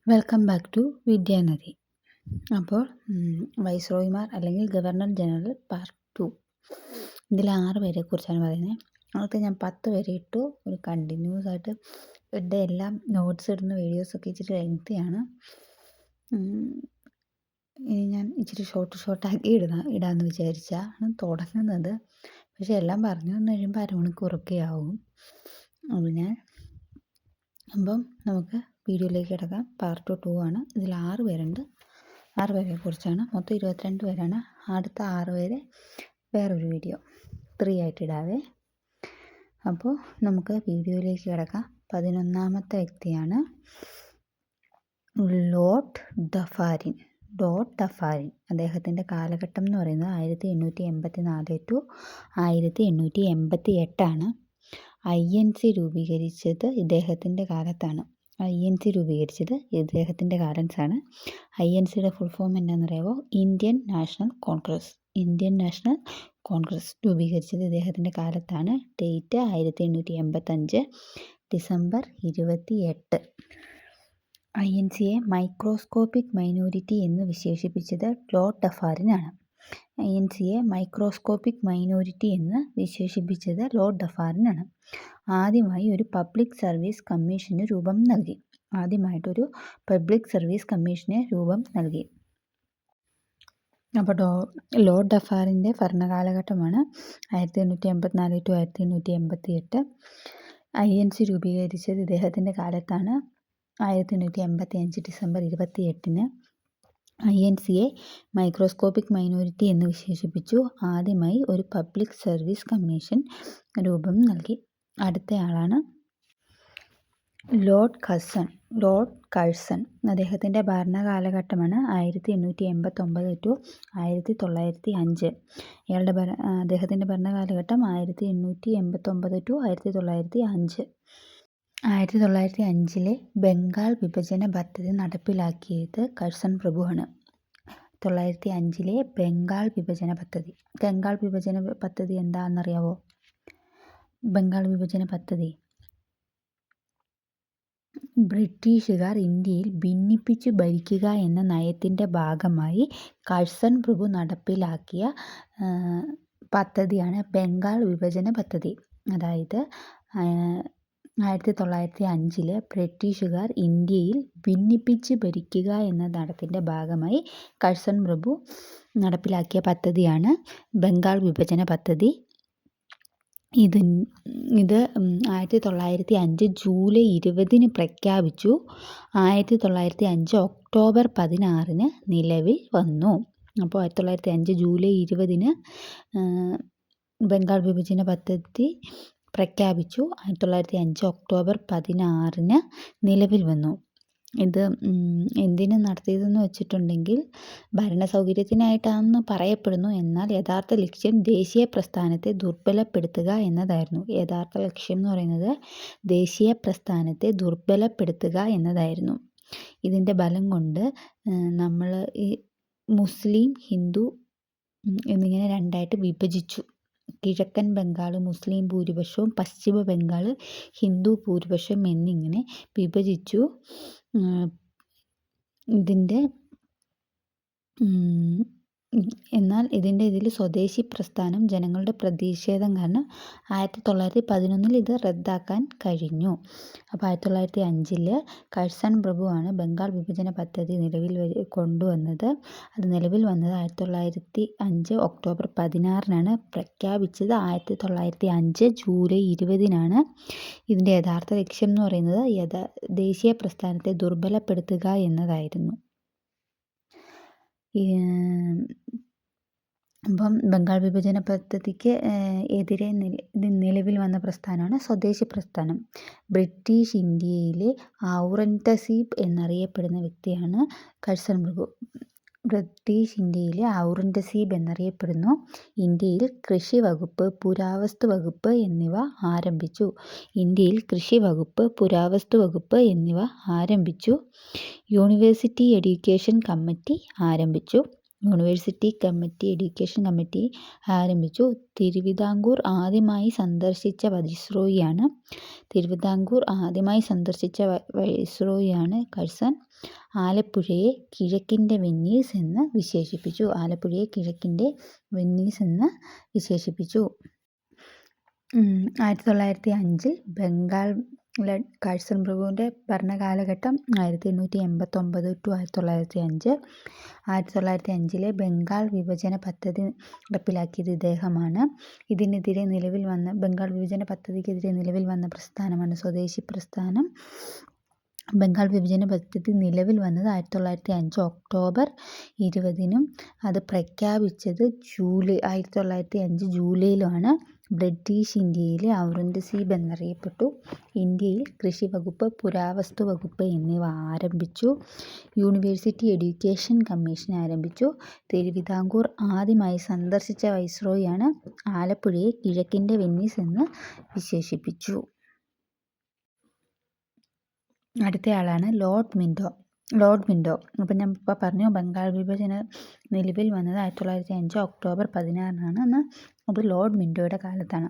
Welcome back to വിദ്യാനദി. അപ്പോൾ വൈസ്രോയിമാർ അല്ലെങ്കിൽ governor general part 2. ഇതിൽ 6 പേരെക്കുറിച്ചാണ് പറയുന്നത്. അതൊക്കെ ഞാൻ 10 വരെ ഇട്ടു. ഒരു കണ്ടിന്യൂസ് ആയിട്ട് എൻ്റെ എല്ലാം നോട്ട്സ് ഇടുന്ന വീഡിയോസൊക്കെ ഇച്ചിരി ലെങ്തിയാണ്. ഇനി ഞാൻ ഇച്ചിരി ഷോർട്ടാക്കി ഇടാമെന്ന് വിചാരിച്ചാണ് തുടങ്ങുന്നത്. പക്ഷെ എല്ലാം പറഞ്ഞു വന്നു കഴിയുമ്പോൾ അരമണിക്കൂറൊക്കെ ആവും. അപ്പം നമുക്ക് വീഡിയോയിലേക്ക് കിടക്കാം. പാർട്ട് 2 ആണ്. ഇതിൽ 6 പേരുണ്ട്. 6 പേരെ കുറിച്ചാണ്. മൊത്തം 22 പേരാണ്. അടുത്ത 6 പേരെ വേറൊരു വീഡിയോ 3 ആയിട്ട് ഇടാവേ. അപ്പോൾ നമുക്ക് വീഡിയോയിലേക്ക് കിടക്കാം. 11ാമത്തെ വ്യക്തിയാണ് ലോർഡ് ഡഫാരിൻ. അദ്ദേഹത്തിൻ്റെ കാലഘട്ടം എന്ന് പറയുന്നത് 1884 ടു 1888 ആണ്. INC രൂപീകരിച്ചത് ഇദ്ദേഹത്തിൻ്റെ കാലത്താണ്. INCയുടെ ഫുൾ ഫോം എന്താണെന്നറിയാമോ? ഇന്ത്യൻ നാഷണൽ കോൺഗ്രസ് രൂപീകരിച്ചത് ഇദ്ദേഹത്തിൻ്റെ കാലത്താണ്. Date 1885 December 28. INCയെ മൈക്രോസ്കോപ്പിക് മൈനോരിറ്റി എന്ന് വിശേഷിപ്പിച്ചത് ലോർഡ് ഡഫാരിനാണ്. ആദ്യമായി ഒരു പബ്ലിക് സർവീസ് കമ്മീഷന് രൂപം നൽകി. അപ്പോൾ ലോർഡ് ഡഫാറിൻ്റെ ഭരണകാലഘട്ടമാണ് 1884 ടു 1888. INC രൂപീകരിച്ചത് ഇദ്ദേഹത്തിൻ്റെ കാലത്താണ്. 1885 ഡിസംബർ 28. INCയെ മൈക്രോസ്കോപ്പിക് മൈനോരിറ്റി എന്ന് വിശേഷിപ്പിച്ചു. ആദ്യമായി ഒരു പബ്ലിക് സർവീസ് കമ്മീഷൻ രൂപം നൽകി. അടുത്തയാളാണ് ലോർഡ് കഴ്സൺ. അദ്ദേഹത്തിൻ്റെ ഭരണകാലഘട്ടമാണ് 1889 ടു 1905. അദ്ദേഹത്തിൻ്റെ ഭരണകാലഘട്ടം 1889 ടു 1905. 1905 ബംഗാൾ വിഭജന പദ്ധതി നടപ്പിലാക്കിയത് കഴ്സൺ പ്രഭുവാണ്. 1905 ബംഗാൾ വിഭജന പദ്ധതി എന്താണെന്നറിയാവോ? ബംഗാൾ വിഭജന പദ്ധതി ബ്രിട്ടീഷുകാർ ഇന്ത്യയിൽ ഭിന്നിപ്പിച്ചു ഭരിക്കുക എന്ന നയത്തിൻ്റെ ഭാഗമായി കഴ്സൺ പ്രഭു നടപ്പിലാക്കിയ പദ്ധതിയാണ് ബംഗാൾ വിഭജന പദ്ധതി. അതായത് 1905 ബ്രിട്ടീഷുകാർ ഇന്ത്യയിൽ ഭിന്നിപ്പിച്ച് ഭരിക്കുക എന്ന നയത്തിൻ്റെ ഭാഗമായി കഴ്സൺ പ്രഭു നടപ്പിലാക്കിയ പദ്ധതിയാണ് ബംഗാൾ വിഭജന പദ്ധതി. ഇത് 1905 ജൂലൈ 20 പ്രഖ്യാപിച്ചു. 1905 ഒക്ടോബർ 16 നിലവിൽ വന്നു. അപ്പോൾ 1905 ജൂലൈ 20 ബംഗാൾ വിഭജന പദ്ധതി പ്രഖ്യാപിച്ചു. 1905 ഒക്ടോബർ 16 നിലവിൽ വന്നു. ഇത് എന്തിനു നടത്തിയതെന്ന് വെച്ചിട്ടുണ്ടെങ്കിൽ ഭരണ സൗകര്യത്തിനായിട്ടാണെന്ന് പറയപ്പെടുന്നു. എന്നാൽ യഥാർത്ഥ ലക്ഷ്യം ദേശീയ പ്രസ്ഥാനത്തെ ദുർബലപ്പെടുത്തുക എന്നതായിരുന്നു. ഇതിൻ്റെ ബലം കൊണ്ട് നമ്മൾ ഈ മുസ്ലിം ഹിന്ദു എന്നിങ്ങനെ രണ്ടായിട്ട് വിഭജിച്ചു. കിഴക്കൻ ബംഗാൾ മുസ്ലിം ഭൂരിപക്ഷവും പശ്ചിമ ബംഗാൾ ഹിന്ദു ഭൂരിപക്ഷം എന്നിങ്ങനെ വിഭജിച്ചു. എന്നാൽ ഇതിൽ സ്വദേശി പ്രസ്ഥാനം ജനങ്ങളുടെ പ്രതിഷേധം കാരണം 1911 ഇത് റദ്ദാക്കാൻ കഴിഞ്ഞു. അപ്പോൾ 1905 കഴ്സൺ പ്രഭുവാണ് ബംഗാൾ വിഭജന പദ്ധതി നിലവിൽ കൊണ്ടുവന്നത്. അത് നിലവിൽ വന്നത് 1905 ഒക്ടോബർ 16 പ്രഖ്യാപിച്ചത് 1905 ജൂലൈ 20 ഇതിൻ്റെ യഥാർത്ഥ ലക്ഷ്യം എന്ന് പറയുന്നത് ദേശീയ പ്രസ്ഥാനത്തെ ദുർബലപ്പെടുത്തുക എന്നതായിരുന്നു. അപ്പം ബംഗാൾ വിഭജന പദ്ധതിക്ക് എതിരെ നിലവിൽ വന്ന പ്രസ്ഥാനമാണ് സ്വദേശി പ്രസ്ഥാനം. ബ്രിട്ടീഷ് ഇന്ത്യയിലെ ഔറംഗസീബ് എന്നറിയപ്പെടുന്ന വ്യക്തിയാണ് കഴ്സൺ പ്രഭു. ഇന്ത്യയിൽ കൃഷി വകുപ്പ്, പുരാവസ്തു വകുപ്പ് എന്നിവ ആരംഭിച്ചു. യൂണിവേഴ്സിറ്റി എഡ്യൂക്കേഷൻ കമ്മിറ്റി ആരംഭിച്ചു. യൂണിവേഴ്സിറ്റി കമ്മിറ്റി എഡ്യൂക്കേഷൻ കമ്മിറ്റി ആരംഭിച്ചു. തിരുവിതാംകൂർ ആദ്യമായി സന്ദർശിച്ച വൈസ്രോയിയാണ് കഴ്സൺ. ആലപ്പുഴയെ കിഴക്കിൻ്റെ വെന്നീസ് എന്ന് വിശേഷിപ്പിച്ചു. 1905 ബംഗാളിലെ കഴ്സൺ പ്രഭുവിൻ്റെ ഭരണകാലഘട്ടം 1889 to 1905. 1905 ബംഗാൾ വിഭജന പദ്ധതി നടപ്പിലാക്കിയത് ഇദ്ദേഹമാണ്. ബംഗാൾ വിഭജന പദ്ധതിക്കെതിരെ നിലവിൽ വന്ന പ്രസ്ഥാനമാണ് സ്വദേശി പ്രസ്ഥാനം. ബംഗാൾ വിഭജന പദ്ധതി നിലവിൽ വന്നത് 1905 ഒക്ടോബർ 20-നും അത് പ്രഖ്യാപിച്ചത് 1905 ജൂലൈയിലുമാണ്. ബ്രിട്ടീഷ് ഇന്ത്യയിലെ ഔറംഗസീബ് എന്നറിയപ്പെട്ടു. ഇന്ത്യയിൽ കൃഷി വകുപ്പ്, പുരാവസ്തു വകുപ്പ് എന്നിവ ആരംഭിച്ചു. യൂണിവേഴ്സിറ്റി എഡ്യൂക്കേഷൻ കമ്മീഷൻ ആരംഭിച്ചു. തിരുവിതാംകൂർ ആദ്യമായി സന്ദർശിച്ച വൈസ്രോയിയാണ്. ആലപ്പുഴയെ കിഴക്കിൻ്റെ വെന്നീസ് എന്ന് വിശേഷിപ്പിച്ചു. അടുത്തയാളാണ് ലോർഡ് മിൻറ്റോ. അപ്പം ഞാൻ ഇപ്പോൾ പറഞ്ഞു, ബംഗാൾ വിഭജന നിലവിൽ വന്നത് 1905 ഒക്ടോബർ 16-നാണ്. അത് ലോർഡ് മിൻറ്റോയുടെ കാലത്താണ്.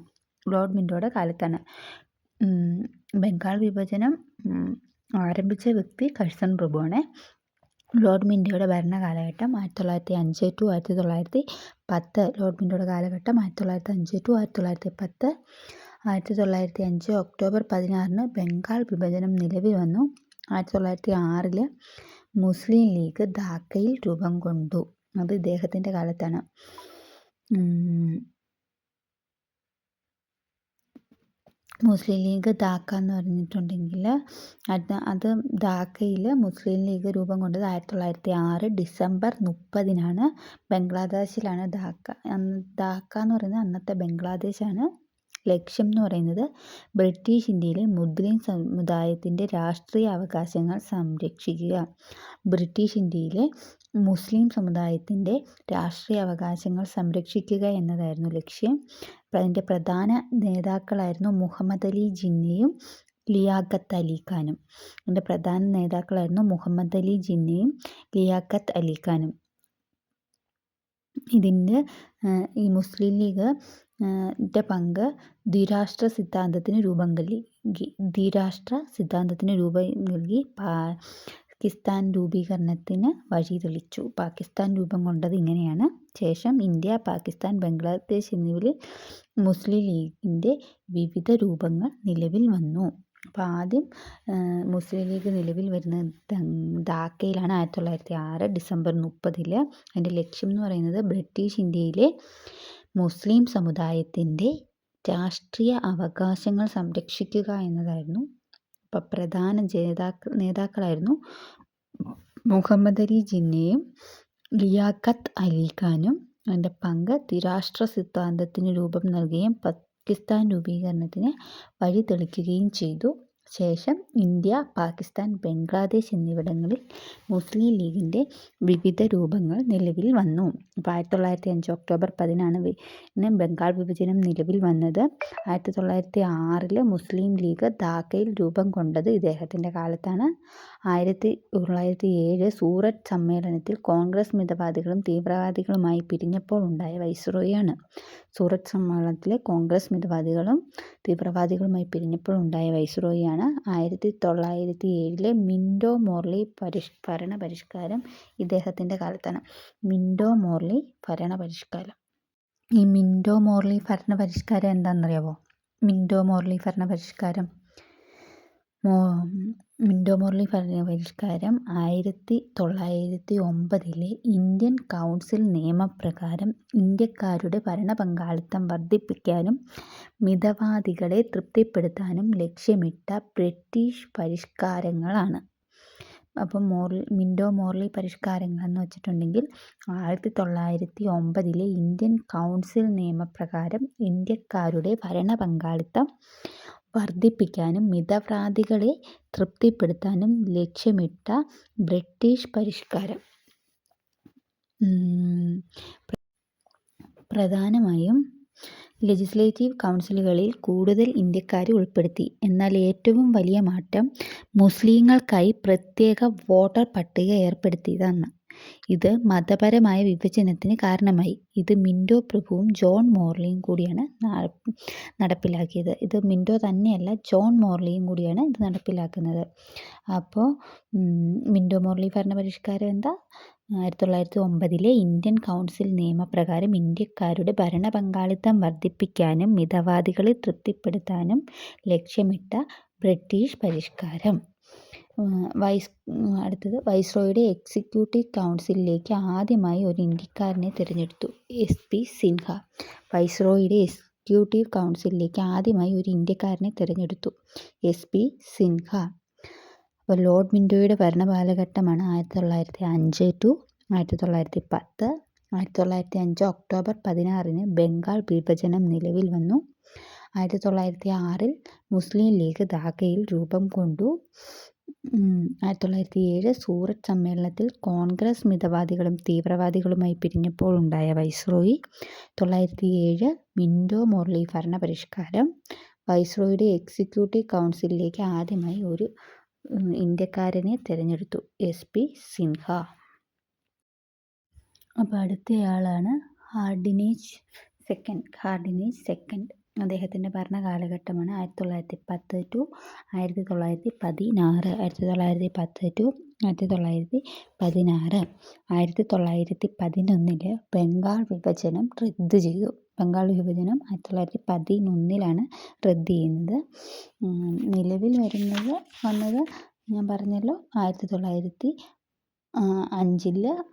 ബംഗാൾ വിഭജനം ആരംഭിച്ച വ്യക്തി കഴ്സൺ പ്രഭുവാണ്. ലോർഡ് മിൻറ്റോയുടെ ഭരണകാലഘട്ടം 1905 to 1910. ലോർഡ് മിൻറ്റോയുടെ കാലഘട്ടം 1905 to 1910. 1905 ഒക്ടോബർ 16-ന് ബംഗാൾ വിഭജനം നിലവിൽ വന്നു. 1906 മുസ്ലിം ലീഗ് ധാക്കയിൽ രൂപം കൊണ്ടു. അത് ഇദ്ദേഹത്തിൻ്റെ കാലത്താണ്. മുസ്ലിം ലീഗ് ധാക്ക എന്ന് പറഞ്ഞിട്ടുണ്ടെങ്കിൽ അത് ധാക്കയിൽ മുസ്ലിം ലീഗ് രൂപം കൊണ്ടത് 1906 ഡിസംബർ 30-നാണ്. ബംഗ്ലാദേശിലാണ് ധാക്ക എന്ന് പറയുന്നത് അന്നത്തെ ബംഗ്ലാദേശാണ്. ലക്ഷ്യം എന്ന് പറയുന്നത് ബ്രിട്ടീഷ് ഇന്ത്യയിലെ മുസ്ലിം സമുദായത്തിൻ്റെ രാഷ്ട്രീയ അവകാശങ്ങൾ സംരക്ഷിക്കുക. ബ്രിട്ടീഷ് ഇന്ത്യയിലെ മുസ്ലിം സമുദായത്തിൻ്റെ രാഷ്ട്രീയ അവകാശങ്ങൾ സംരക്ഷിക്കുക എന്നതായിരുന്നു ലക്ഷ്യം. അതിൻ്റെ പ്രധാന നേതാക്കളായിരുന്നു മുഹമ്മദ് അലി ജിന്നയും ലിയാഖത്ത് അലി ഖാനും. ഇതിൻ്റെ ഈ മുസ്ലിം ലീഗ് പങ്ക് ദ്വിരാഷ്ട്ര സിദ്ധാന്തത്തിന് രൂപം നൽകി പാകിസ്ഥാൻ രൂപീകരണത്തിന് വഴി തെളിച്ചു. പാകിസ്ഥാൻ രൂപം കൊണ്ടത് ഇങ്ങനെയാണ്. ശേഷം ഇന്ത്യ, പാകിസ്ഥാൻ, ബംഗ്ലാദേശ് എന്നിവയിൽ മുസ്ലിം ലീഗിൻ്റെ വിവിധ രൂപങ്ങൾ നിലവിൽ വന്നു. അപ്പോൾ ആദ്യം മുസ്ലിം ലീഗ് നിലവിൽ വരുന്നത് ധാക്കയിലാണ് 1906 ഡിസംബർ 30. അതിൻ്റെ ലക്ഷ്യം എന്ന് പറയുന്നത് ബ്രിട്ടീഷ് ഇന്ത്യയിലെ മുസ്ലിം സമുദായത്തിൻ്റെ രാഷ്ട്രീയ അവകാശങ്ങൾ സംരക്ഷിക്കുക എന്നതായിരുന്നു. അപ്പോൾ പ്രധാന നേതാക്കളായിരുന്നു മുഹമ്മദ് അലി ജിന്നയും ലിയാഖത്ത് അലി ഖാനും. അതിൻ്റെ പങ്ക് ദ്വിരാഷ്ട്ര സിദ്ധാന്തത്തിന് രൂപം നൽകുകയും പാകിസ്ഥാൻ രൂപീകരണത്തിന് വഴി തെളിക്കുകയും ചെയ്തു. ശേഷം ഇന്ത്യ, പാകിസ്ഥാൻ, ബംഗ്ലാദേശ് എന്നിവിടങ്ങളിൽ മുസ്ലിം ലീഗിൻ്റെ വിവിധ രൂപങ്ങൾ നിലവിൽ വന്നു. അപ്പോൾ 1905 ഒക്ടോബർ 10-നാണ് ബംഗാൾ വിഭജനം നിലവിൽ വന്നത്. 1906 മുസ്ലിം ലീഗ് ധാക്കയിൽ രൂപം കൊണ്ടത് ഇദ്ദേഹത്തിൻ്റെ കാലത്താണ്. 1907 സൂററ്റ് സമ്മേളനത്തിൽ കോൺഗ്രസ് മിതവാദികളും തീവ്രവാദികളുമായി പിരിഞ്ഞപ്പോൾ ഉണ്ടായ വൈസ്രോയിയാണ്. സൂററ്റ് സമ്മേളനത്തിലെ കോൺഗ്രസ് മിതവാദികളും തീവ്രവാദികളുമായി പിരിഞ്ഞപ്പോൾ ഉണ്ടായ വൈസ്രോയിയാണ്. 1907 മിൻറ്റോ മോർലി ഭരണപരിഷ്കാരം ഇദ്ദേഹത്തിൻ്റെ കാലത്താണ്. മിൻറ്റോ മോർലി ഭരണപരിഷ്കാരം എന്താണെന്നറിയാമോ? മിൻറ്റോ മോർലി ഭരണപരിഷ്കാരം 1909 ഇന്ത്യൻ കൗൺസിൽ നിയമപ്രകാരം ഇന്ത്യക്കാരുടെ ഭരണപങ്കാളിത്തം വർദ്ധിപ്പിക്കാനും മിതവാദികളെ തൃപ്തിപ്പെടുത്താനും ലക്ഷ്യമിട്ട ബ്രിട്ടീഷ് പരിഷ്കാരങ്ങളാണ്. അപ്പം മിൻറ്റോ മോർലി പരിഷ്കാരങ്ങൾ എന്ന് വെച്ചിട്ടുണ്ടെങ്കിൽ 1909 ഇന്ത്യൻ കൗൺസിൽ നിയമപ്രകാരം ഇന്ത്യക്കാരുടെ ഭരണപങ്കാളിത്തം വർദ്ധിപ്പിക്കാനും മിതവാദികളെ തൃപ്തിപ്പെടുത്താനും ലക്ഷ്യമിട്ട ബ്രിട്ടീഷ് പരിഷ്കാരം. പ്രധാനമായും ലെജിസ്ലേറ്റീവ് കൗൺസിലുകളിൽ കൂടുതൽ ഇന്ത്യക്കാരെ ഉൾപ്പെടുത്തി. എന്നാൽ ഏറ്റവും വലിയ മാറ്റം മുസ്ലിങ്ങൾക്കായി പ്രത്യേക വോട്ടർ പട്ടിക ഏർപ്പെടുത്തിയതാണ്. ഇത് മതപരമായ വിഭജനത്തിന് കാരണമായി. ഇത് മിൻറ്റോ പ്രഭുവും ജോൺ മോർലിയും കൂടിയാണ് നടപ്പിലാക്കിയത്. ഇത് മിൻറ്റോ തന്നെയല്ല, ജോൺ മോർലിയും കൂടിയാണ് ഇത് നടപ്പിലാക്കുന്നത്. അപ്പോൾ മിൻറ്റോ മോർലി ഭരണപരിഷ്കാരം എന്താ? 1909 ഇന്ത്യൻ കൗൺസിൽ നിയമപ്രകാരം ഇന്ത്യക്കാരുടെ ഭരണ പങ്കാളിത്തം വർദ്ധിപ്പിക്കാനും മിതവാദികളെ തൃപ്തിപ്പെടുത്താനും ലക്ഷ്യമിട്ട ബ്രിട്ടീഷ് പരിഷ്കാരം. അടുത്തത്, വൈസ്രോയുടെ എക്സിക്യൂട്ടീവ് കൗൺസിലിലേക്ക് ആദ്യമായി ഒരു ഇന്ത്യക്കാരനെ തിരഞ്ഞെടുത്തു. SP സിൻഹ. വൈസ്രോയുടെ എക്സിക്യൂട്ടീവ് കൗൺസിലിലേക്ക് ആദ്യമായി ഒരു ഇന്ത്യക്കാരനെ തിരഞ്ഞെടുത്തു. SP സിൻഹ. അപ്പോൾ ലോർഡ് മിൻറ്റോയുടെ ഭരണകാലഘട്ടമാണ് 1905 to 1910. 1905 ഒക്ടോബർ 16 ബംഗാൾ വിഭജനം നിലവിൽ വന്നു. 1906 മുസ്ലിം ലീഗ് ധാക്കയിൽ രൂപം കൊണ്ടു. 1907 സൂററ്റ് സമ്മേളനത്തിൽ കോൺഗ്രസ് മിതവാദികളും തീവ്രവാദികളുമായി പിരിഞ്ഞപ്പോൾ ഉണ്ടായ വൈസ്രോയി. 1907 മിൻറ്റോ മോർലി ഭരണപരിഷ്കാരം. വൈസ്രോയുടെ എക്സിക്യൂട്ടീവ് കൗൺസിലിലേക്ക് ആദ്യമായി ഒരു ഇന്ത്യക്കാരനെ തിരഞ്ഞെടുത്തു. SP സിൻഹ. അപ്പോൾ അടുത്തയാളാണ് ഹാർഡിനേജ് സെക്കൻഡ്. അദ്ദേഹത്തിൻ്റെ ഭരണകാലഘട്ടമാണ് 1910 to 1916. 1910 to 1916. 1911 ബംഗാൾ വിഭജനം റദ്ദ് ചെയ്തു. ബംഗാൾ വിഭജനം 1911 റദ്ദ് ചെയ്യുന്നത്. നിലവിൽ വന്നത് ഞാൻ പറഞ്ഞല്ലോ 1905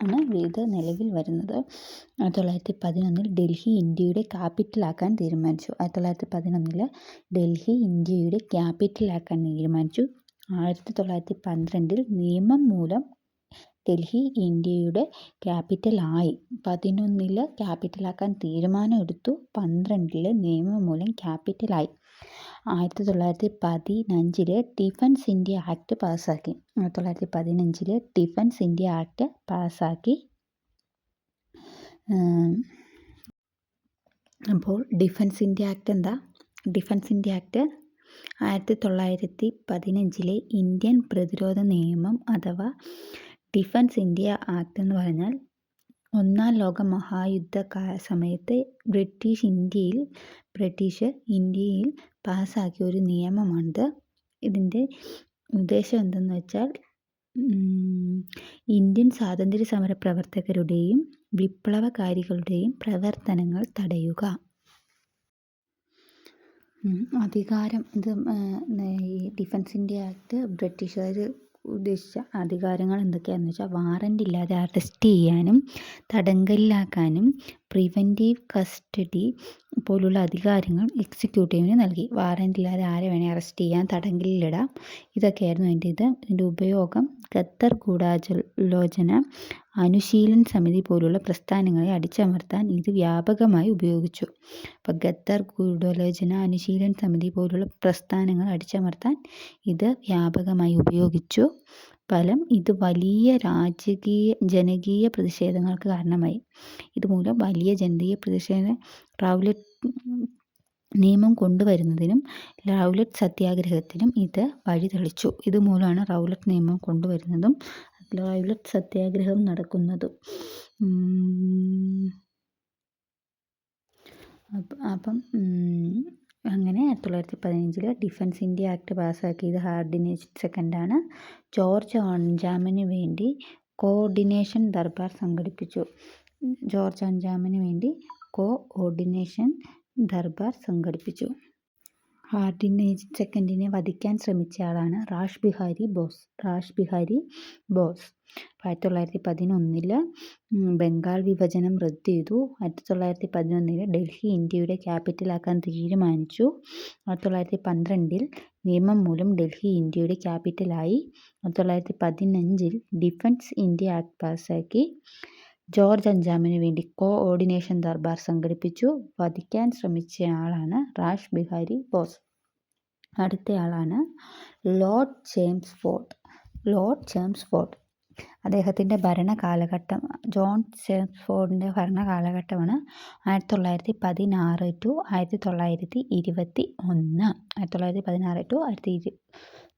ആണ് ഇത് നിലവിൽ വരുന്നത്. 1911 ഡൽഹി ഇന്ത്യയുടെ ക്യാപിറ്റലാക്കാൻ തീരുമാനിച്ചു. 1911 ഡൽഹി ഇന്ത്യയുടെ ക്യാപിറ്റലാക്കാൻ തീരുമാനിച്ചു. 1912 നിയമം മൂലം ഡൽഹി ഇന്ത്യയുടെ ക്യാപിറ്റലായി. 11 ക്യാപിറ്റലാക്കാൻ തീരുമാനമെടുത്തു. 12 നിയമം മൂലം ക്യാപിറ്റലായി. 1915 ഡിഫൻസ് ഇന്ത്യ ആക്ട് പാസ്സാക്കി. 1915 ഡിഫൻസ് ഇന്ത്യ ആക്ട് പാസ്സാക്കി. അപ്പോൾ ഡിഫൻസ് ഇന്ത്യ ആക്ട് എന്താ? ഡിഫൻസ് ഇന്ത്യ ആക്ട് 1915 ഇന്ത്യൻ പ്രതിരോധ നിയമം അഥവാ ഡിഫൻസ് ഇന്ത്യ ആക്ട് എന്ന് പറഞ്ഞാൽ ഒന്നാം ലോക മഹായുദ്ധ സമയത്ത് ബ്രിട്ടീഷ് ഇന്ത്യയിൽ പാസ്സാക്കിയ ഒരു നിയമമാണിത്. ഇതിൻ്റെ ഉദ്ദേശം എന്തെന്ന് വെച്ചാൽ ഇന്ത്യൻ സ്വാതന്ത്ര്യ സമര പ്രവർത്തകരുടെയും വിപ്ലവകാരികളുടെയും പ്രവർത്തനങ്ങൾ തടയുക. അധികാരം ഇത് ഈ ഡിഫൻസ് ഇന്ത്യ ആക്ട് ബ്രിട്ടീഷുകാർ ഉദ്ദേശിച്ച അധികാരങ്ങൾ എന്തൊക്കെയാണെന്ന് വെച്ചാൽ വാറൻ്റ് ഇല്ലാതെ അറസ്റ്റ് ചെയ്യാനും തടങ്കലിലാക്കാനും പ്രിവെൻറ്റീവ് കസ്റ്റഡി പോലുള്ള അധികാരങ്ങൾ എക്സിക്യൂട്ടീവിന് നൽകി. വാറൻ്റ് ഇല്ലാതെ ആരെ വേണേൽ അറസ്റ്റ് ചെയ്യാൻ, തടങ്കലിലിടാം. ഇതൊക്കെയായിരുന്നു ഇതിൻ്റെ ഉപയോഗം. ഖത്തർ ഗൂഢാലോചന അനുശീലൻ സമിതി പോലുള്ള പ്രസ്ഥാനങ്ങളെ അടിച്ചമർത്താൻ ഇത് വ്യാപകമായി ഉപയോഗിച്ചു. അപ്പോൾ ഖത്തർ ഗൂഢാലോചന അനുശീലൻ സമിതി പോലുള്ള പ്രസ്ഥാനങ്ങൾ അടിച്ചമർത്താൻ ഇത് വ്യാപകമായി ഉപയോഗിച്ചു. ഫലം ഇത് വലിയ ജനകീയ പ്രതിഷേധങ്ങൾക്ക് കാരണമായി. ഇതുമൂലം വലിയ ജനകീയ റൗലറ്റ് നിയമം കൊണ്ടുവരുന്നതിനും റൗലറ്റ് സത്യാഗ്രഹത്തിനും ഇത് വഴിതെളിച്ചു. ഇതുമൂലമാണ് റൗലറ്റ് നിയമം കൊണ്ടുവരുന്നതും റൗലറ്റ് സത്യാഗ്രഹം നടക്കുന്നതും. അപ്പം അങ്ങനെ 1915 ഡിഫൻസ് ഇന്ത്യ ആക്ട് പാസ്സാക്കിയത് ഹാർഡിനേജ് സെക്കൻഡാണ്. ജോർജ് അഞ്ചാമന് വേണ്ടി കോഓർഡിനേഷൻ ദർബാർ സംഘടിപ്പിച്ചു. ഹാർഡിനേജ് സെക്കൻഡിനെ വധിക്കാൻ ശ്രമിച്ചയാളാണ് റാഷ് ബിഹാരി ബോസ്. 1911 ബംഗാൾ വിഭജനം റദ്ദ് ചെയ്തു. 1911 ഡൽഹി ഇന്ത്യയുടെ ക്യാപിറ്റലാക്കാൻ തീരുമാനിച്ചു. 1912 നിയമം മൂലം ഡൽഹി ഇന്ത്യയുടെ ക്യാപിറ്റലായി. 1915 ഡിഫൻസ് ഇന്ത്യ ആക്ട് പാസ്സാക്കി. ജോർജ് അഞ്ചാമന് വേണ്ടി കോഓർഡിനേഷൻ ദർബാർ സംഘടിപ്പിച്ചു. വധിക്കാൻ ശ്രമിച്ചയാളാണ് റാഷ് ബിഹാരി ബോസ്. അടുത്തയാളാണ് ലോർഡ് ചേംസ് ഫോർഡ്. അദ്ദേഹത്തിൻ്റെ ഭരണകാലഘട്ടം ജോൺ ചേംസ് ഫോർഡിൻ്റെ ഭരണകാലഘട്ടമാണ് 1916 to 1921. 1916 to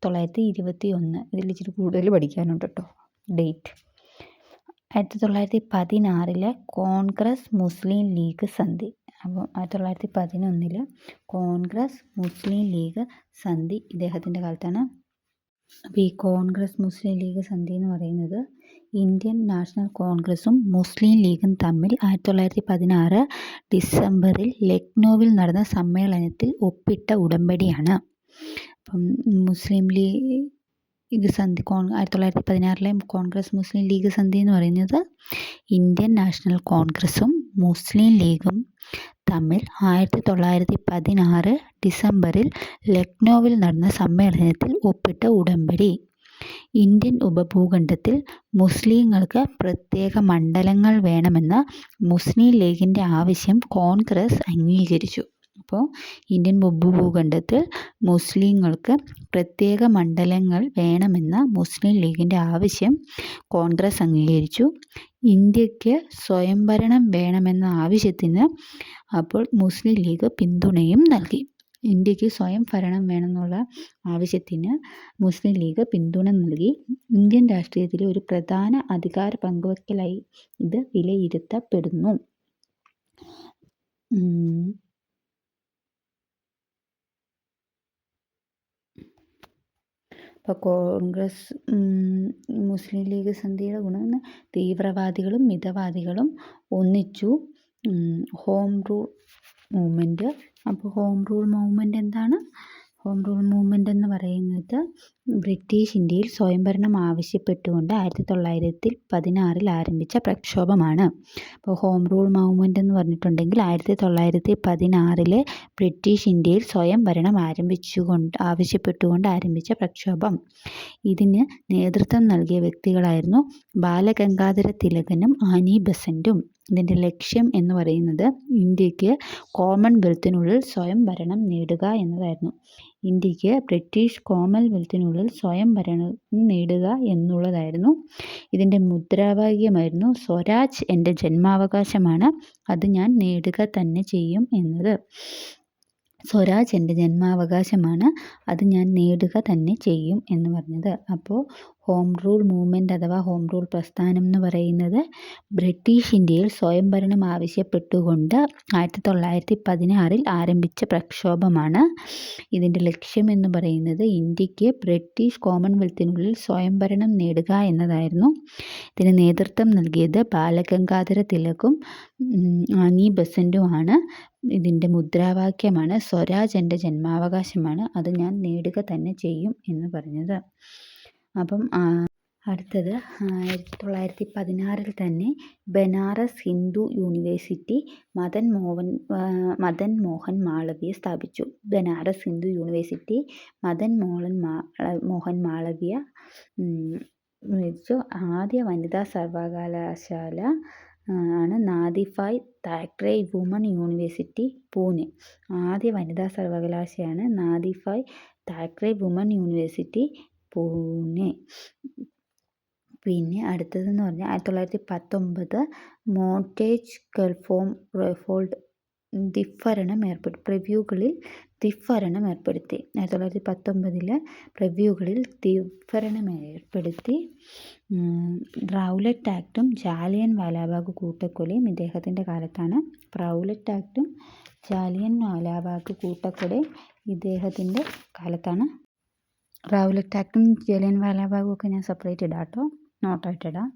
1921. ഇതിൽ ഇച്ചിരി കൂടുതൽ പഠിക്കാനുണ്ട് കേട്ടോ ഡേറ്റ്. 1916 കോൺഗ്രസ് മുസ്ലിം ലീഗ് സന്ധി. അപ്പോൾ 1911 കോൺഗ്രസ് മുസ്ലിം ലീഗ് സന്ധി ഇദ്ദേഹത്തിൻ്റെ കാലത്താണ്. അപ്പോൾ ഈ കോൺഗ്രസ് മുസ്ലിം ലീഗ് സന്ധി എന്ന് പറയുന്നത് ഇന്ത്യൻ നാഷണൽ കോൺഗ്രസും മുസ്ലിം ലീഗും തമ്മിൽ 1916 ഡിസംബറിൽ ലക്നൗവിൽ നടന്ന സമ്മേളനത്തിൽ ഒപ്പിട്ട ഉടമ്പടിയാണ്. അപ്പം മുസ്ലിം ലീഗ് സന്ധി 1916 കോൺഗ്രസ് മുസ്ലിം ലീഗ് സന്ധി എന്ന് പറയുന്നത് ഇന്ത്യൻ നാഷണൽ കോൺഗ്രസും മുസ്ലിം ലീഗും തമ്മിൽ 1916 ഡിസംബറിൽ ലക്നൗവിൽ നടന്ന സമ്മേളനത്തിൽ ഒപ്പിട്ട ഉടമ്പടി. ഇന്ത്യൻ ഉപഭൂഖണ്ഡത്തിൽ മുസ്ലിങ്ങൾക്ക് പ്രത്യേക മണ്ഡലങ്ങൾ വേണമെന്ന മുസ്ലിം ലീഗിൻ്റെ ആവശ്യം കോൺഗ്രസ് അംഗീകരിച്ചു. അപ്പോൾ ഇന്ത്യൻ ഉപഭൂഖണ്ഡത്തിൽ മുസ്ലിങ്ങൾക്ക് പ്രത്യേക മണ്ഡലങ്ങൾ വേണമെന്ന മുസ്ലിം ലീഗിൻ്റെ ആവശ്യം കോൺഗ്രസ് അംഗീകരിച്ചു. ഇന്ത്യക്ക് സ്വയംഭരണം വേണമെന്ന ആവശ്യത്തിന് അപ്പോൾ മുസ്ലിം ലീഗ് പിന്തുണയും നൽകി. ഇന്ത്യക്ക് സ്വയം ഭരണം വേണമെന്നുള്ള ആവശ്യത്തിന് മുസ്ലിം ലീഗ് പിന്തുണ നൽകി. ഇന്ത്യൻ രാഷ്ട്രീയത്തിലെ ഒരു പ്രധാന അധികാര പങ്കുവയ്ക്കലായി ഇത് വിലയിരുത്തപ്പെടുന്നു. അപ്പോൾ കോൺഗ്രസ് മുസ്ലിം ലീഗ് സന്ധിയുടെ ഗുണം തീവ്രവാദികളും മിതവാദികളും ഒന്നിച്ചു. Home rule movement. അപ്പോൾ ഹോം റൂൾ മൂവ്മെൻറ്റ് എന്താണ്? ഹോം റൂൾ മൂവ്മെൻറ്റ് എന്ന് പറയുന്നത് ബ്രിട്ടീഷ് ഇന്ത്യയിൽ സ്വയംഭരണം ആവശ്യപ്പെട്ടുകൊണ്ട് 1916 ആരംഭിച്ച പ്രക്ഷോഭമാണ്. അപ്പോൾ ഹോം റൂൾ മൂവ്മെൻറ്റ് എന്ന് പറഞ്ഞിട്ടുണ്ടെങ്കിൽ 1916 ബ്രിട്ടീഷ് ഇന്ത്യയിൽ സ്വയംഭരണം ആവശ്യപ്പെട്ടുകൊണ്ട് ആരംഭിച്ച പ്രക്ഷോഭം. ഇതിന് നേതൃത്വം നൽകിയ വ്യക്തികളായിരുന്നു ബാലഗംഗാധര തിലകനും ആനി ബസന്റും. ഇതിൻ്റെ ലക്ഷ്യം എന്ന് പറയുന്നത് ഇന്ത്യക്ക് കോമൺവെൽത്തിനുള്ളിൽ സ്വയംഭരണം നേടുക എന്നതായിരുന്നു. ഇന്ത്യക്ക് ബ്രിട്ടീഷ് കോമൺവെൽത്തിനുള്ളിൽ സ്വയംഭരണം നേടുക എന്നുള്ളതായിരുന്നു. ഇതിൻ്റെ മുദ്രാവാക്യമായിരുന്നു സ്വരാജ് എൻ്റെ ജന്മാവകാശമാണ്, അത് ഞാൻ നേടുക തന്നെ ചെയ്യും എന്നത്. സ്വരാജ് എൻ്റെ ജന്മാവകാശമാണ്, അത് ഞാൻ നേടുക തന്നെ ചെയ്യും എന്ന് പറഞ്ഞത്. അപ്പോൾ ഹോം റൂൾ മൂവ്മെൻറ്റ് അഥവാ ഹോം റൂൾ പ്രസ്ഥാനം എന്ന് പറയുന്നത് ബ്രിട്ടീഷ് ഇന്ത്യയിൽ സ്വയംഭരണം ആവശ്യപ്പെട്ടുകൊണ്ട് 1916 ആരംഭിച്ച പ്രക്ഷോഭമാണ്. ഇതിൻ്റെ ലക്ഷ്യം എന്ന് പറയുന്നത് ഇന്ത്യക്ക് ബ്രിട്ടീഷ് കോമൺവെൽത്തിനുള്ളിൽ സ്വയംഭരണം നേടുക എന്നതായിരുന്നു. ഇതിന് നേതൃത്വം നൽകിയത് ബാലഗംഗാധര തിലകും ആനി ബസന്റുമാണ്. ഇതിൻ്റെ മുദ്രാവാക്യമാണ് സ്വരാജ് എൻ്റെ ജന്മാവകാശമാണ്, അത് ഞാൻ നേടുക തന്നെ ചെയ്യും എന്ന് പറഞ്ഞത്. അപ്പം അടുത്തത് 1916 തന്നെ ബനാറസ് ഹിന്ദു യൂണിവേഴ്സിറ്റി മദൻ മോഹൻ മാളവ്യ സ്ഥാപിച്ചു. ബനാറസ് ഹിന്ദു യൂണിവേഴ്സിറ്റി മദൻ മോഹൻ മാളവ്യ ആദ്യ വനിതാ സർവകലാശാല ആണ് നാദിഫായ് താക്കറെ വുമൺ യൂണിവേഴ്സിറ്റി പൂനെ. ആദ്യ വനിതാ സർവകലാശാലയാണ് നാദിഫായ് താക്കറെ വുമൺ യൂണിവേഴ്സിറ്റി പൂനെ. പിന്നെ അടുത്തതെന്ന് പറഞ്ഞാൽ 1919 മോണ്ടേജ് ഗൾഫോം റെഫോൾഡ് പ്രിവ്യൂകളിൽ ദിഫ്ഭരണം ഏർപ്പെടുത്തി. 1919 പ്രിവ്യൂകളിൽ ദിഫ്ഭരണം ഏർപ്പെടുത്തി. റൗലറ്റ് ആക്ടും ജാലിയൻ വാലാബാഗ് കൂട്ടക്കൊലയും ഇദ്ദേഹത്തിൻ്റെ കാലത്താണ്. റൗലറ്റ് ആക്ടും ജാലിയൻ വാലാബാഗ് കൂട്ടക്കൊലയും ഇദ്ദേഹത്തിൻ്റെ കാലത്താണ്. റൗലറ്റ് ആക്ടും ജാലിയൻ വാലാബാഗും ഒക്കെ ഞാൻ സെപ്പറേറ്റ് ഇടാം കേട്ടോ, നോട്ടായിട്ടിടാം.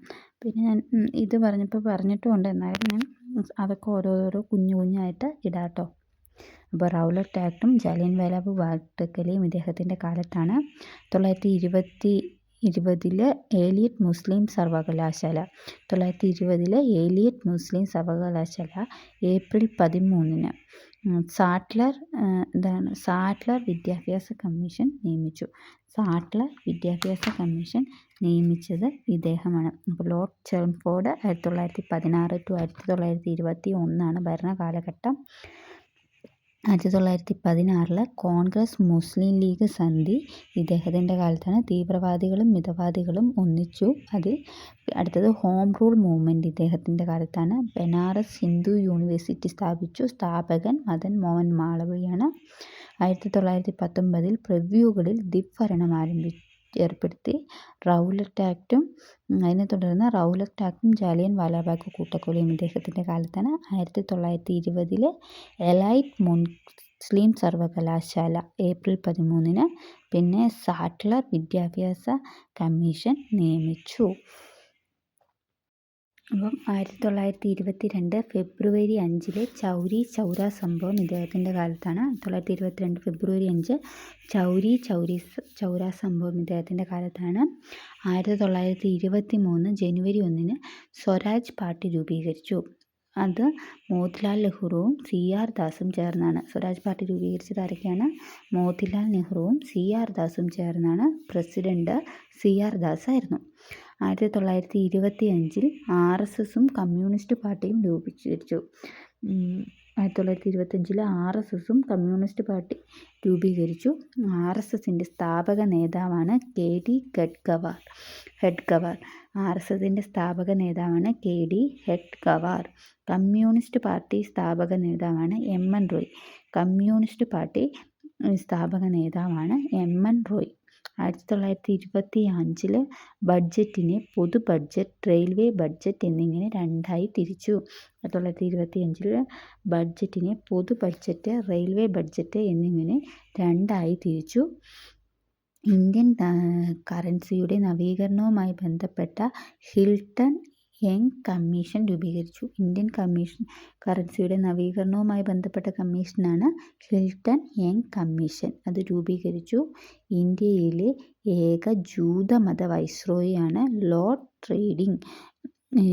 പിന്നെ ഞാൻ ഇത് പറഞ്ഞിട്ടുമുണ്ട്, എന്നാലും ഞാൻ അതൊക്കെ ഓരോരോ കുഞ്ഞായിട്ട് ഇടാം കേട്ടോ. അപ്പോൾ റൗലറ്റ് ആക്ടും ജാലിയൻ വാലാബാഗ് കൂട്ടക്കൊലയും ഇദ്ദേഹത്തിൻ്റെ കാലത്താണ്. 1920 ഏലിയറ്റ് മുസ്ലിം സർവകലാശാല. 1920 ഏലിയറ്റ് മുസ്ലിം സർവകലാശാല ഏപ്രിൽ 13 സാട്ട്ലർ വിദ്യാഭ്യാസ കമ്മീഷൻ നിയമിച്ചു. സാട്ട്ലർ വിദ്യാഭ്യാസ കമ്മീഷൻ നിയമിച്ചത് ഇദ്ദേഹമാണ്. അപ്പോൾ ലോർഡ് ചെംഫോർഡ് 1916 to 1921 ഭരണകാലഘട്ടം. 1916 കോൺഗ്രസ് മുസ്ലിം ലീഗ് സന്ധി ഇദ്ദേഹത്തിൻ്റെ കാലത്താണ്. തീവ്രവാദികളും മിതവാദികളും ഒന്നിച്ചു. അടുത്തത് ഹോം റൂൾ മൂവ്മെൻറ്റ് ഇദ്ദേഹത്തിൻ്റെ കാലത്താണ്. ബനാറസ് ഹിന്ദു യൂണിവേഴ്സിറ്റി സ്ഥാപിച്ചു. സ്ഥാപകൻ മദൻ മോഹൻ മാളവ്യയാണ്. 1919 പ്രിവ്യൂകളിൽ ദിഫ്ഭരണം ഏർപ്പെടുത്തി. റൗലറ്റ് ആക്റ്റും അതിനെ തുടർന്ന് റൗലറ്റ് ആക്റ്റും ജാലിയൻ വാലാബാഗ് കൂട്ടക്കൊലയും ഇദ്ദേഹത്തിൻ്റെ കാലത്താണ്. 1920 എലൈറ്റ് മുസ്ലിം സർവകലാശാല ഏപ്രിൽ 13 പിന്നെ സാറ്റ്ലർ വിദ്യാഭ്യാസ കമ്മീഷൻ നിയമിച്ചു. അപ്പം 1922 ഫെബ്രുവരി 5 ചൗരി ചൗര സംഭവം ഇദ്ദേഹത്തിൻ്റെ കാലത്താണ്. 1922 ഫെബ്രുവരി 5 ചൗരി ചൗര സംഭവം ഇദ്ദേഹത്തിൻ്റെ കാലത്താണ്. 1923 ജനുവരി 1 സ്വരാജ് പാർട്ടി രൂപീകരിച്ചു. അത് മോത്തിലാൽ നെഹ്റുവും CR ദാസും ചേർന്നാണ്. സ്വരാജ് പാർട്ടി രൂപീകരിച്ചത് ആരൊക്കെയാണ്? മോത്തിലാൽ നെഹ്റുവും CR ദാസും ചേർന്നാണ്. പ്രസിഡന്റ് CR ദാസ് ആയിരുന്നു. 1925 RSSും കമ്മ്യൂണിസ്റ്റ് പാർട്ടിയും രൂപീകരിച്ചു. 1925 RSSും കമ്മ്യൂണിസ്റ്റ് പാർട്ടി രൂപീകരിച്ചു. RSSൻ്റെ സ്ഥാപക നേതാവാണ് KD ഹെഡ്ഗവാർ. RSSൻ്റെ സ്ഥാപക നേതാവാണ് KD ഹെഡ്ഗവാർ. കമ്മ്യൂണിസ്റ്റ് പാർട്ടി സ്ഥാപക നേതാവാണ് MN റോയ്. കമ്മ്യൂണിസ്റ്റ് പാർട്ടി സ്ഥാപക നേതാവാണ് MN റോയ്. 1925 ബഡ്ജറ്റിനെ പൊതു ബഡ്ജറ്റ്, റെയിൽവേ ബഡ്ജറ്റ് എന്നിങ്ങനെ രണ്ടായി തിരിച്ചു. 1925 ബഡ്ജറ്റിനെ പൊതു ബഡ്ജറ്റ്, റെയിൽവേ ബഡ്ജറ്റ് എന്നിങ്ങനെ രണ്ടായി തിരിച്ചു. ഇന്ത്യൻ കറൻസിയുടെ നവീകരണവുമായി ബന്ധപ്പെട്ട ഹിൽട്ടൺ യങ് കമ്മീഷൻ രൂപീകരിച്ചു. ഇന്ത്യൻ കറൻസിയുടെ നവീകരണവുമായി ബന്ധപ്പെട്ട കമ്മീഷനാണ് ഹിൽട്ടൺ യങ് കമ്മീഷൻ. അത് രൂപീകരിച്ചു. ഇന്ത്യയിലെ ഏക ജൂതമത വൈസ്രോയിയാണ് ലോർഡ് ട്രേഡിംഗ്.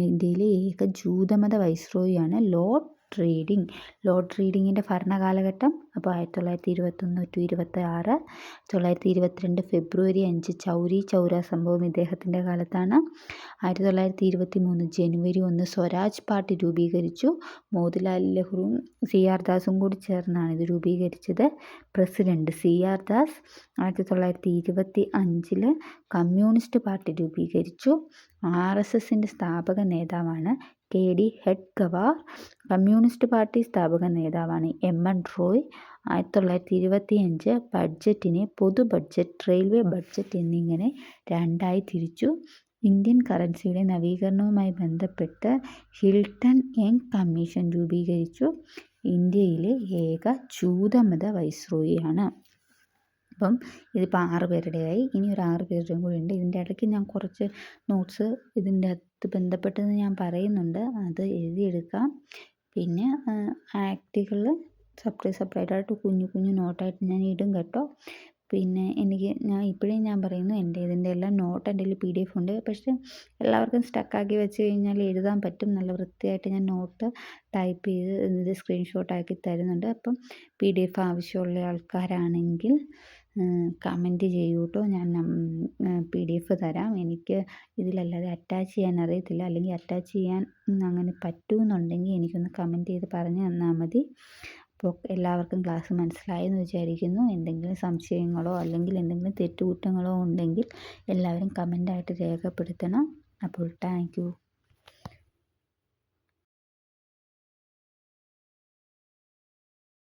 ഇന്ത്യയിലെ ഏക ജൂതമത വൈസ്രോയിയാണ് ലോർഡ് ട്രേഡിംഗ്. ലോർഡ് ട്രേഡിങ്ങിൻ്റെ ഭരണകാലഘട്ടം അപ്പോൾ 1921 to 26. 1922 ഫെബ്രുവരി 5 ചൗരി ചൗര സംഭവം ഇദ്ദേഹത്തിൻ്റെ കാലത്താണ്. 1923 ജനുവരി 1 സ്വരാജ് പാർട്ടി രൂപീകരിച്ചു. മോത്തിലാൽ നെഹ്റുവും CR ദാസും കൂടി ചേർന്നാണ് ഇത് രൂപീകരിച്ചത്. President CR Das. 1925 communist party രൂപീകരിച്ചു. RSSൻ്റെ സ്ഥാപക നേതാവാണ് KD ഹെഡ്ഗവാർ. കമ്മ്യൂണിസ്റ്റ് പാർട്ടി സ്ഥാപക നേതാവാണ് MN റോയ്. 1925 ബഡ്ജറ്റിനെ പൊതു ബഡ്ജറ്റ്, റെയിൽവേ ബഡ്ജറ്റ് എന്നിങ്ങനെ രണ്ടായി തിരിച്ചു. ഇന്ത്യൻ കറൻസിയുടെ നവീകരണവുമായി ബന്ധപ്പെട്ട് ഹിൽട്ടൺ യങ് കമ്മീഷൻ രൂപീകരിച്ചു. ഇന്ത്യയിലെ ഏക ജൂതമത വൈസ്രോയിയാണ്. അപ്പം ഇതിപ്പോൾ 6 പേരുടെയായി. ഇനി ഒരു 6 പേരുടെയും കൂടി ഉണ്ട്. ഇതിൻ്റെ ഇടയ്ക്ക് ഞാൻ കുറച്ച് നോട്ട്സ് ഇതിൻ്റെ അകത്ത് ബന്ധപ്പെട്ടത് ഞാൻ പറയുന്നുണ്ട്, അത് എഴുതിയെടുക്കാം. പിന്നെ ആക്റ്റുകൾ സെപ്പറേറ്റായിട്ട് കുഞ്ഞു കുഞ്ഞു നോട്ടായിട്ട് ഞാൻ ഇടും കേട്ടോ. പിന്നെ ഞാൻ പറയുന്നു, ഇതിൻ്റെ എല്ലാം നോട്ട് എൻ്റെ കയ്യിൽ PDF ഉണ്ട്. പക്ഷേ എല്ലാവർക്കും സ്റ്റക്കാക്കി വെച്ച് കഴിഞ്ഞാൽ എഴുതാൻ പറ്റും. നല്ല വൃത്തിയായിട്ട് ഞാൻ നോട്ട് ടൈപ്പ് ചെയ്ത് ഇത് സ്ക്രീൻഷോട്ടാക്കി തരുന്നുണ്ട്. അപ്പം PDF ആവശ്യമുള്ള ആൾക്കാരാണെങ്കിൽ കമൻറ്റ് ചെയ്യൂ കേട്ടോ. ഞാൻ PDF തരാം. എനിക്ക് ഇതിലല്ലാതെ അറ്റാച്ച് ചെയ്യാൻ അറിയത്തില്ല. അല്ലെങ്കിൽ അറ്റാച്ച് ചെയ്യാൻ അങ്ങനെ പറ്റുമെന്നുണ്ടെങ്കിൽ എനിക്കൊന്ന് കമൻറ്റ് ചെയ്ത് പറഞ്ഞു തന്നാൽ മതി. അപ്പോൾ എല്ലാവർക്കും ക്ലാസ് മനസ്സിലായെന്ന് വിചാരിക്കുന്നു. എന്തെങ്കിലും സംശയങ്ങളോ അല്ലെങ്കിൽ എന്തെങ്കിലും തെറ്റുകുറ്റങ്ങളോ ഉണ്ടെങ്കിൽ എല്ലാവരും കമൻ്റായിട്ട് രേഖപ്പെടുത്തണം. അപ്പോൾ താങ്ക് യു.